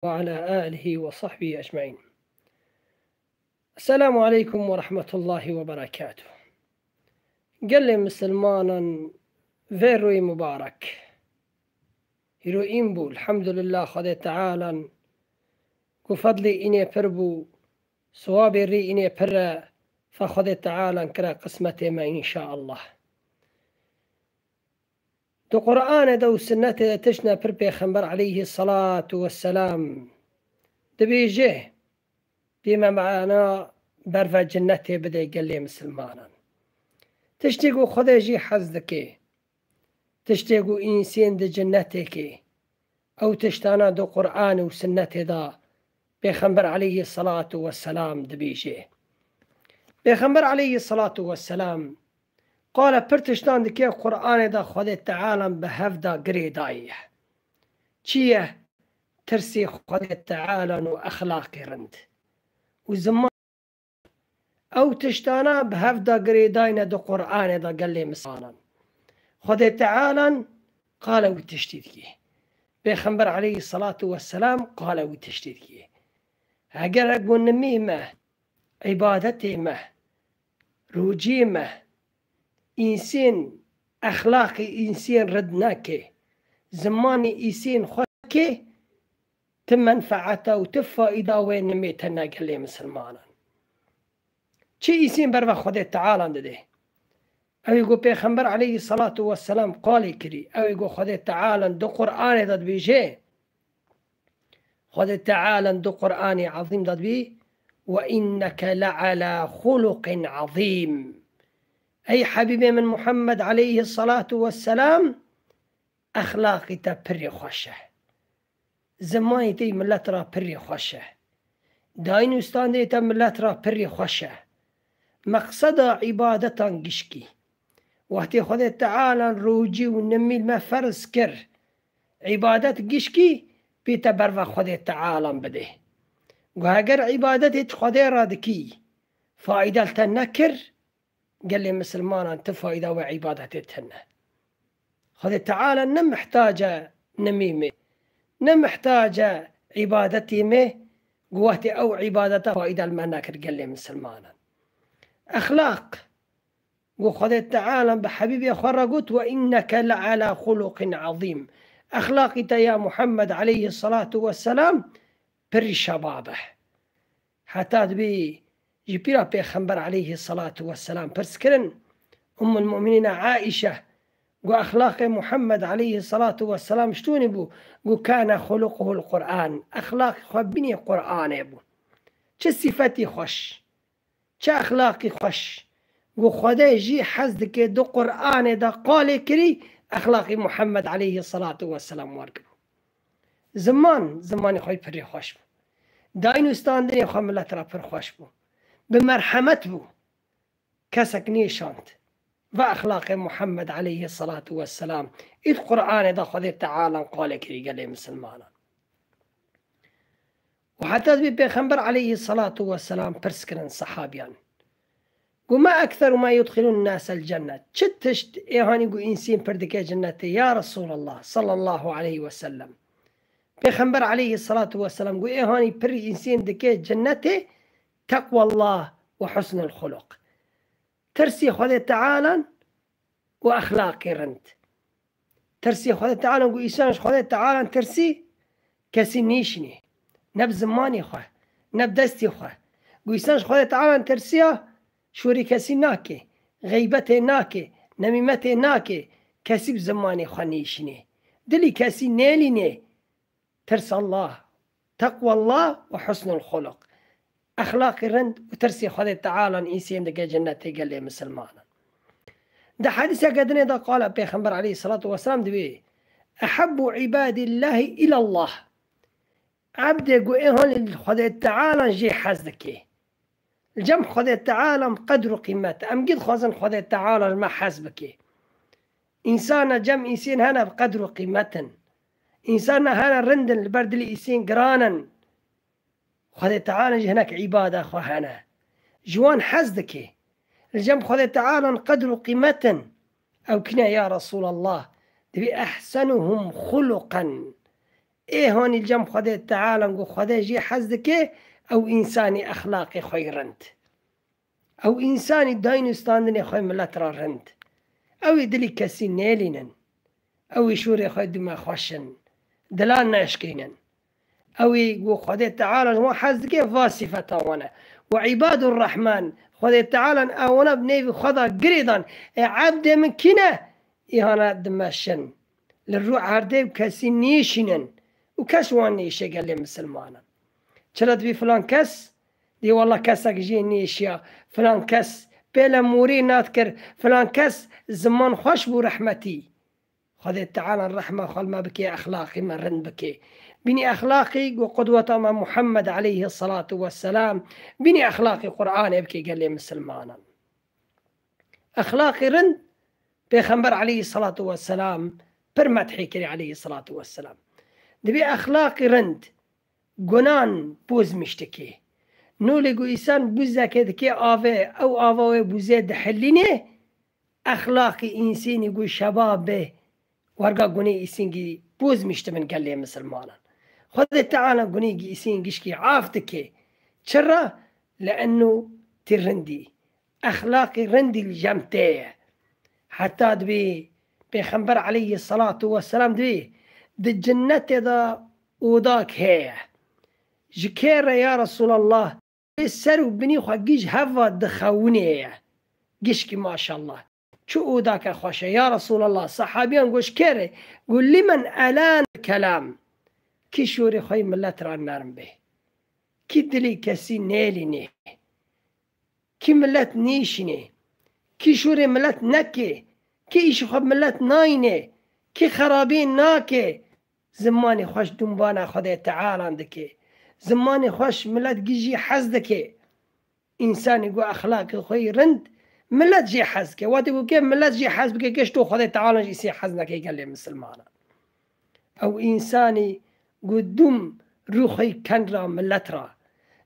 وعلى آله وصحبه أجمعين. السلام عليكم ورحمة الله وبركاته. قال لي مسلمانا فيروي مبارك هيرو إنبو الحمد لله خدي تعالى كفضلي إني بربو صوابي ري إني برا فخدي تعالى كرا قسمتي ما إن شاء الله دو قرآن دو سنة تشنا بربي خنبر عليه الصلاة والسلام دبيجيه بما معنا برفا جنتي بدأ قال لي مسلمانا تشتيقو خديجي حزدكي تشتيقو إنسان دي جنتك أو تشتانا دو قرآن وسنتي دا بيخنبر عليه الصلاة والسلام دبيجي بيخنبر عليه الصلاة والسلام قال برتشتان دكي قرآن دا خدي تعالى بهفدا قريداي چيه ترسي خدي تعالى وأخلاقي رند وزمان أو تشتانا بهفدا قريداينا دو قرآن دا قال لي مسانا خدي تعالى قال وتشتيدكي بيخنبر عليه الصلاة والسلام قال وتشتيدكي هاقر أقول نميمة عبادتي ما روجي ما إنسان أخلاقي إنسان ردناكي زماني إنسان خوكي تمنفعته وتفائده وين نميتنا قال لي مسلمانا چه إنسان بروا خدي تعالى ده أو يقول بيخنبر عليه الصلاة والسلام قال كري أو يقول خدي تعالى دو قرآن داد بيجي خدي تعالى دو قرآن عظيم داد بي وإنك لعلى خلق عظيم أي حبيبي من محمد عليه الصلاة والسلام أخلاقي تبري خوشه زماني تي ملت را بري خوشه داين استان ديتا ملت را بري خوشه مقصد عبادتان قشكي وقتی خود تعالى روجي ونمي ما فرض كر عبادت قشكي بيتا بروا خود تعالى بده وهاگر عبادت خود رادكي فائدة تنكر قال لي مسلمان انت فائدة وعبادتتنا خود تعالى نمحتاجة نميمة نمحتاجة عبادتي مه قواتي او عبادته فائدة المناكر قال لي مسلمان أخلاق وخذ تعالى بحبيبي خرجت وإنك لعلى خلق عظيم أخلاقك يا محمد عليه الصلاة والسلام بري شبابه حتى بي جبيرا بيخنبر عليه الصلاة والسلام برسكرن أم المؤمنين عائشة وأخلاق محمد عليه الصلاة والسلام شتوني بو وكان خلقه القرآن أخلاق خبني قرآن يبو چه صفتي خوش چه اخلاقی خوش و خدای جی حزد که دو قرآن دا قال کری اخلاقی محمد علیه الصلاة والسلام ورگو زمان خوی پری خوش بو داین استاندنی خواه ملت را پر خوش بو بمرحمت بو کسک نیشاند و اخلاق محمد علیه الصلاة والسلام اید قرآن دا خدای تعالی قال کری گلی مسلمانا وحتى بيخنبر عليه الصلاة والسلام برسكرن صحابيان وما أكثر ما يدخل الناس الجنة شتشت إيهاني قو إنسين بردكي جنتي يا رسول الله صلى الله عليه وسلم بيخنبر عليه الصلاة والسلام قو إيهاني بري إنسين دكي جنتي تقوى الله وحسن الخلق ترسي خذ تعالى وأخلاقي رنت ترسي خذ تعالى قو إيسانش خذ تعالى ترسي كسي نيشني نب زماني خواه نب دستي خواه قويسانش خواه تعالى ترسيه شوري كسي ناكي غيبتي ناكي نميمتي ناكي كسي بزماني خواه نيشني دلي كسي نيليني ترسى الله تقوى الله وحسن الخلق أخلاقي رند وترسي خواه تعالى إنسان دقى جنتي قال لي مسلمانا ده حديثة قدني ده قال بيخنبر عليه الصلاة والسلام دبي أحب عباد الله إلى الله عبد يقول خذ تعالى جي حزدك الجمع خذ تعالى قدر قيمته أم قد خزن خذ تعالى ما حسبك إنسان جمع إنسان هنا بقدر قيمة إنسان هنا رندن البرد الإنسان قرانا خذ تعالى هناك عبادة هنا جوان حزدك الجمع خذ تعالى قدر قيمة أو كنا يا رسول الله تبي أحسنهم خلقا هونی الجم خدا تعالی گو خدا جی حزد که او انسانی اخلاقی خوی رند، او انسانی داین استاندنی خوی ملت را رند، او دلی کسی نیلینن، او شوری خوی دم خوشن دلان نشکینن، او گو خدا تعالی و حزد که واصفت آونه و عباد الرحمن خدا تعالی آونه بنیو خدا گریدان عبد من کنه ایهانا دمشن للروح عرده کسی نیشینن و کس وان نیشه قال مسلمانا چرا تبي فلان كس دي والله كسك جي نيشيا فلان كس بلا موري نذكر فلان كس زمان خوش بو رحمتي خذ تعالى الرحمة خل ما بكي أخلاقي ما رن بكي بني أخلاقي وقدوة مع محمد عليه الصلاة والسلام بني أخلاقي قرآن يبكي قال لي مسلمانا أخلاقي رن بيخنبر عليه الصلاة والسلام برمت حكري عليه الصلاة والسلام دبي أخلاقي رند گنان بوز مشتكي نولي قو إنسان بوزا كي آوه أو آوه بوزا دحلينه أخلاقي إنساني قو شباب به ورقا قوني إنساني بوز مشتمن قال لي مسلمانا خذ تعالى قوني إنسان قشكي عافتكي شرا لأنه ترندي أخلاقي رندي الجمتيه حتى دبي بيخنبر عليه الصلاة والسلام دبي دي الجنة دا وضاك هي جكيرة يا رسول الله السر وبني خجيج هفا دخوني قشكي ما شاء الله شو وضاك خوشة يا رسول الله صحابيان قوش كيري قول لمن ألان الكلام كي شوري خوي ملت ران نارم به كي دلي كسي نيليني كي ملت نيشني كي شوري ملت نكي كي إيش خب ملت ناينه كي خرابين ناكي زماني خوش دنبانا خدا تعالى عندك زماني خوش ملت جي حزدك إنسان يقول أخلاق خوي رند ملت جي حزك وادي يقول كيف ملت جي حزبك كيش تو خدا تعالى يصير حزنك قال لي مسلمانا أو إنساني قدوم روحي كان را ملت را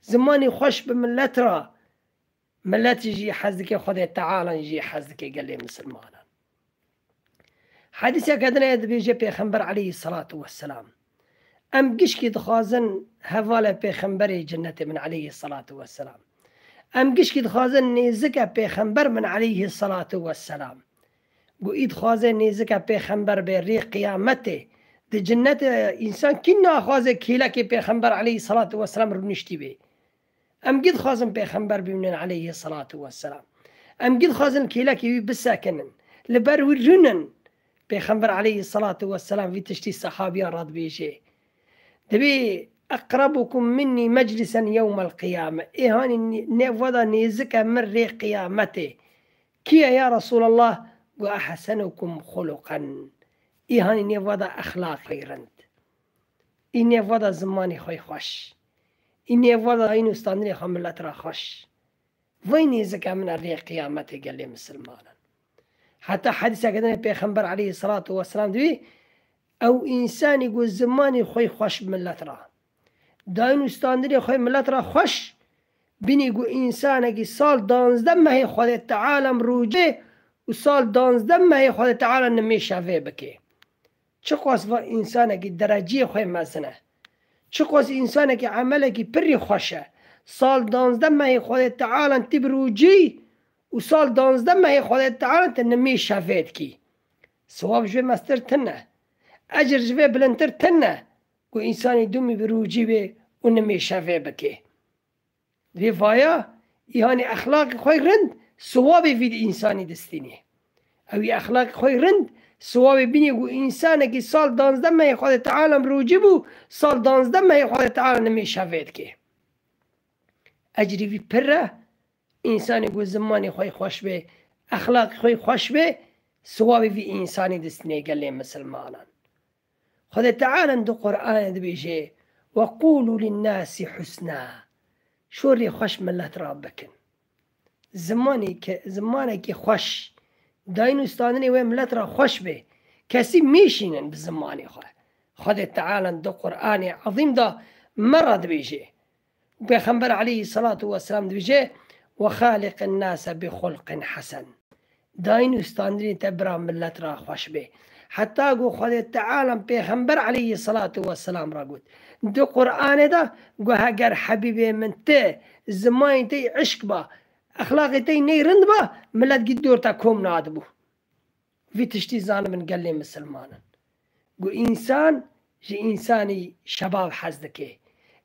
زماني خوش بملت را ملت يجي حزك خدا تعالى يجي حزك قال لي مسلمانا حديثة قدنا بيجي بيخنبر عليه الصلاة والسلام أم قشكي دخازن هفالة بيخنبري جنة من عليه الصلاة والسلام أم قشكي دخازن نيزكا بيخنبر من عليه الصلاة والسلام قويد خازن نيزكا بيخنبر بري قيامته دي جنة إنسان كنا خازن كيلاكي بيخنبر عليه الصلاة والسلام ربنشتي بي أم قد خازن بيخنبر بمن عليه الصلاة والسلام أم قد خازن كيلاكي بساكنن لبروي رنن بيخنبر عليه الصلاة والسلام في تشتي الصحابيان راد بيجي دبي أقربكم مني مجلسا يوم القيامة هاني نفضا نيزكا من ري قيامته كيا يا رسول الله وأحسنكم خلقا هاني نفضا أخلاقي رند نفضا زماني خوي خوش نفضا إنو استانري خملت را خوش وين نيزكا من ري قيامته قال لي مسلمانا حتى حديثة قدنا بيخنبر عليه الصلاة والسلام دبي أو إنسان يقول زماني خوي خوش بملت را داين استاندري خوي ملت را خوش بني يقول إنسان سال دانزده ما هي خود تعالى مروجه وسال دانزده ما هي خود تعالى نمي شافه بكي چقواس و إنسان درجي خوي مزنه چقواس إنسان عمله بري خوشه سال دانزده ما هي خود تعالى تبروجي وسال دانزده ما هي خود تعالى تنمي شافيت كي سواب جوه مستر تنه أجر جوه بلنتر تنه و إنسان دومي بروجي به ونمي شافي بكي دي فايا يعني أخلاق خوي رند سوابي في إنساني دستيني أو أخلاق خوي رند سوابي بيني و إنسان كي سال دانزده ما هي خود تعالى بروجي بو سال دانزده ما هي خود تعالى نمي شافيت كي أجري في بره إنسان يقول زماني خوي خوش به أخلاق خوي خوش به سوابي في إنساني دستني قال لي مسلمانا خذ تعالى عند القرآن بيجي وقولوا للناس حسنا شوري خوش ملت رابكن زماني كي خوش داينو استانني وين ملت را خوش به كسي ميشينن بالزماني خذ تعالى عند القرآن عظيم ده مرض بيجي بيخنبر عليه الصلاة والسلام بيجي وخالق الناس بخلق حسن داين استاندرين تبرا ملت را خوش به حتى قو خذ تعالى بيغمبر عليه الصلاة والسلام راقود دو قرآن ده قو هاقر حبيبي من تي الزمان تي عشق با أخلاقي تي نيرند با ملت قدور تاكوم نادبو في تشتي زان من قال لي مسلمانا قو إنسان جي إنساني شباب حزدكي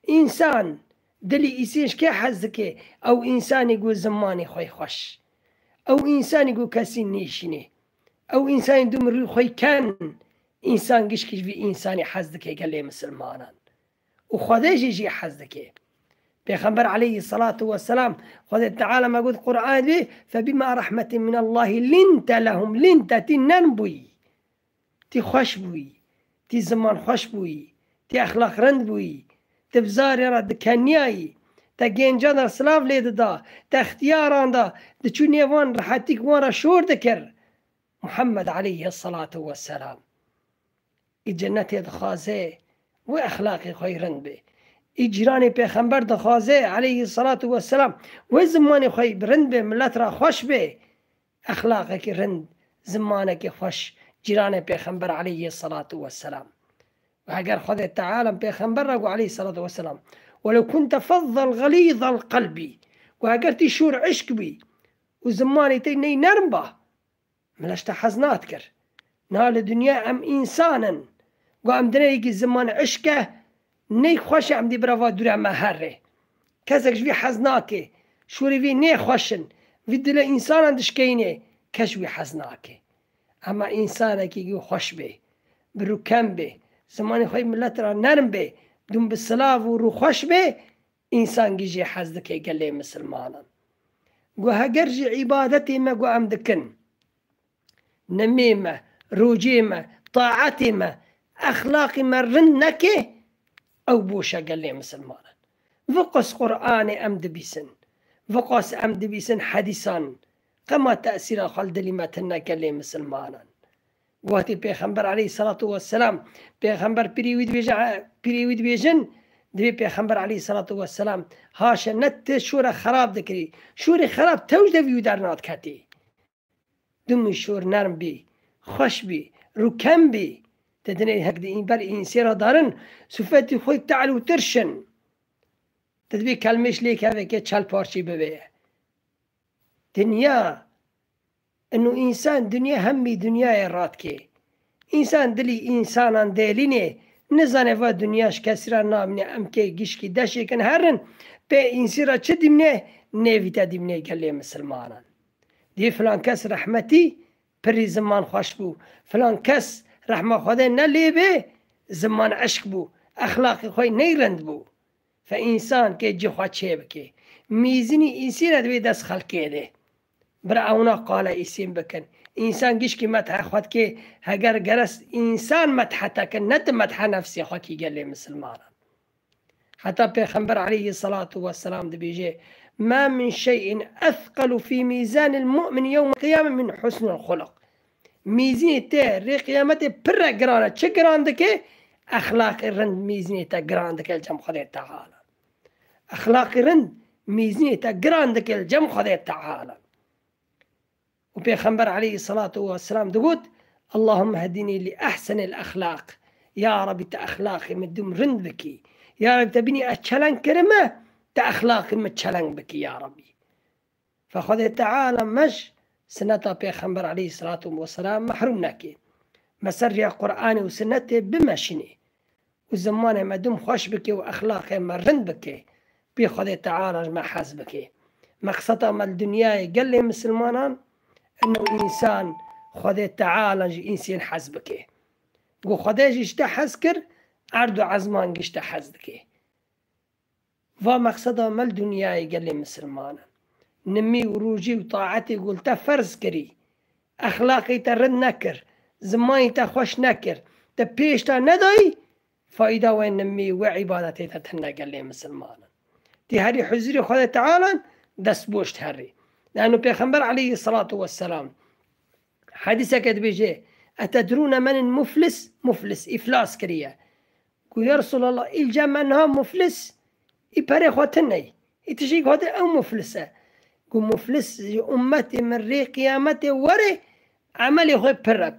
إنسان دلي إيسيش كي حزدكي أو إنسان يقول زماني خوي خوش أو إنسان يقول كاسي نيشيني أو إنسان يدوم خوي كان إنسان قشكش في إنساني حزدكي قال لي مسلمانا وخذيش يجي حزدكي بيغمبر عليه الصلاة والسلام خذ تعالى ما قلت قرآن به فبما رحمة من الله لنت لهم لنت تنبوي تي خوش بوي تي زمان خوش بوي تي أخلاق رند بوي تبزاري رد كنياي تا جنجان سلاف ليد دا تا اختياران دا تشوني وان رحاتيك وان شور ذكر محمد عليه الصلاة والسلام الجنة دخازي وأخلاقي خيرن به إجراني بيغمبر دخازي عليه الصلاة والسلام وزماني خوي برند به ملت را خوش به أخلاقك رند زمانك خوش جيراني بيغمبر عليه الصلاة والسلام وهاجر خذ تعالى بيغمبر عليه الصلاة والسلام ولو كنت فظا غليظ القلب وهاجر تشور عشق بي وزماني تيني نرمبه ملاش تحزناتكر نال الدنيا أم إنسانا وأم دنيا زمان عشقه نی خوش ام دی برای دوره مهره کسکش وی حزناکه شوری وی نی خوشن وی دل انسان اندش کینه کش وی حزناکه اما انسان که خوش به برو کم به زمان خوی ملت را نرم به دون بسلاف و رو خوش به انسان گیجی حزد که گله مسلمانان گو هگر جی عبادتی ما گو ام دکن نمیمه روجیمه طاعتیمه اخلاقی مرن نکه أو بوشا قال لي مسلمانا فقص قرآن أمد بيسن فقص أمد بيسن حديثا كما تأثير خلد لماتنا قال لي مسلمانا واتي بيغمبر عليه الصلاة والسلام بيغمبر بريويد بيجن دبي بيغمبر عليه الصلاة والسلام هاشا نت شورا خراب ذكري شوري خراب توجد في دارنات كاتي دم شور نرم بي خوش بي ركم بي تدني هكذا بل إنسيرا دارن سوفتي خوي تعالوا ترشن تدبي كلمش ليك هذا كي تشال بارشي ببيه دنيا إنه إنسان دنيا همي دنيا راتكي إنسان دلي إنسان داليني نزانه و دنياش كسرا نامني أمكي جيشكي داشي كان هرن بي إنسيرا تشدمني نيفيتا دمني قال لي مسلمانا دي فلان كس رحمتي بري زمان خوش بو فلان كس رحمة خدا نلي به زمان عشق بو أخلاقي خوي نيرند بو فإنسان كي جي خواه چه بكي ميزني إنسان دوي دست خلقه ده برا اونا قال إسين بكن إنسان جيش كي متح خواد كي هگر جرس إنسان متحتك نت متح نفسي خواه كي قال لي مسلمان حتى بيغمبر عليه الصلاة والسلام ده بيجي ما من شيء أثقل في ميزان المؤمن يوم القيامة من حسن الخلق ميزانية تا ري قيامته برا جرانا چه جراندك أخلاق رند ميزانية تا جراندك الجم خدي تعالى أخلاق رند ميزانية تا جراندك الجم خدي تعالى وبيغمبر عليه الصلاة والسلام دقود اللهم هديني لأحسن الأخلاق يا رب تأخلاقي مدوم رند بكي يا رب تبني أتشلن كرمة تأخلاقي متشلن بكي يا ربي فخدي تعالى مش سنة بيغمبر عليه الصلاة والسلام محروم ناكي مسرية قرآن وسنة بمشيني وزمانه مدوم خوش بكي وأخلاقه مرند بكي بيخذ تعالى ما حاز بكي مقصده ما الدنيا قال لي مسلمان انه انسان خذ تعالى انسان حاز بكي قو خذ جيشتا حزكر عرض عزمان جيشتا حزكي ومقصده ما الدنيا قال لي مسلمان نمي وروجي وطاعتي قلت فرز كري أخلاقي ترد نكر زماني تخوش نكر تبيش تا نداي فايدة وين نمي وعبادتي تتهنى قال لي مسلمان تي هري حزري خذ تعالى دست بوشت هري لأنه بيغمبر عليه الصلاة والسلام حديثة كد بيجي أتدرون من المفلس مفلس إفلاس كريا قل يا رسول الله الجمع أنها مفلس إباري خواتني إتشيك هذا أو مفلسة قل مفلس أمتي من ري قيامتي وري عملي خوي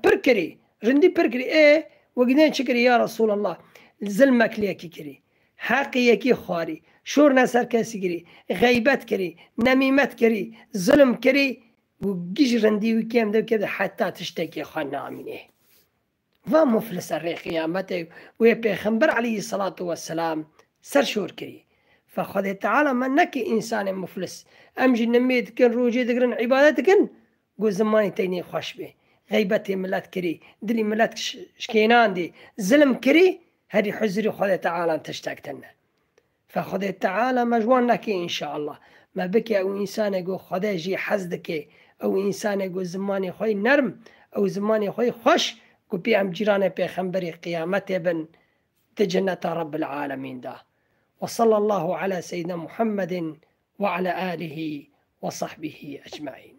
بركري رندي بركري إيه وقدين شكري يا رسول الله ظلمك ليكي كري حقي يكي خواري شور نسر كاسي كري غيبت كري نميمت كري ظلم كري وقيش رندي وكيم دو كده حتى تشتكي خوانا عمينه ومفلس الري قيامته ويبيخنبر عليه الصلاة والسلام سر شور كري فخذ تعالى منك إنسان مفلس أمجي نميت كن روجي دقرن عبادتكن قو زماني تيني خوش به غيبتي ملات كري دلي ملات شكينان دي ظلم كري هذه حزري خذ تعالى تشتاكتنا فخذ تعالى مجوانك إن شاء الله ما بك أو إنسان يقول خذ جي حزدك أو إنسان يقول زماني خوي نرم أو زماني خوي خوش قو بيعم جيراني بيخنبري قيامته بن تجنة رب العالمين ده وصلى الله على سيدنا محمد وعلى آله وصحبه أجمعين.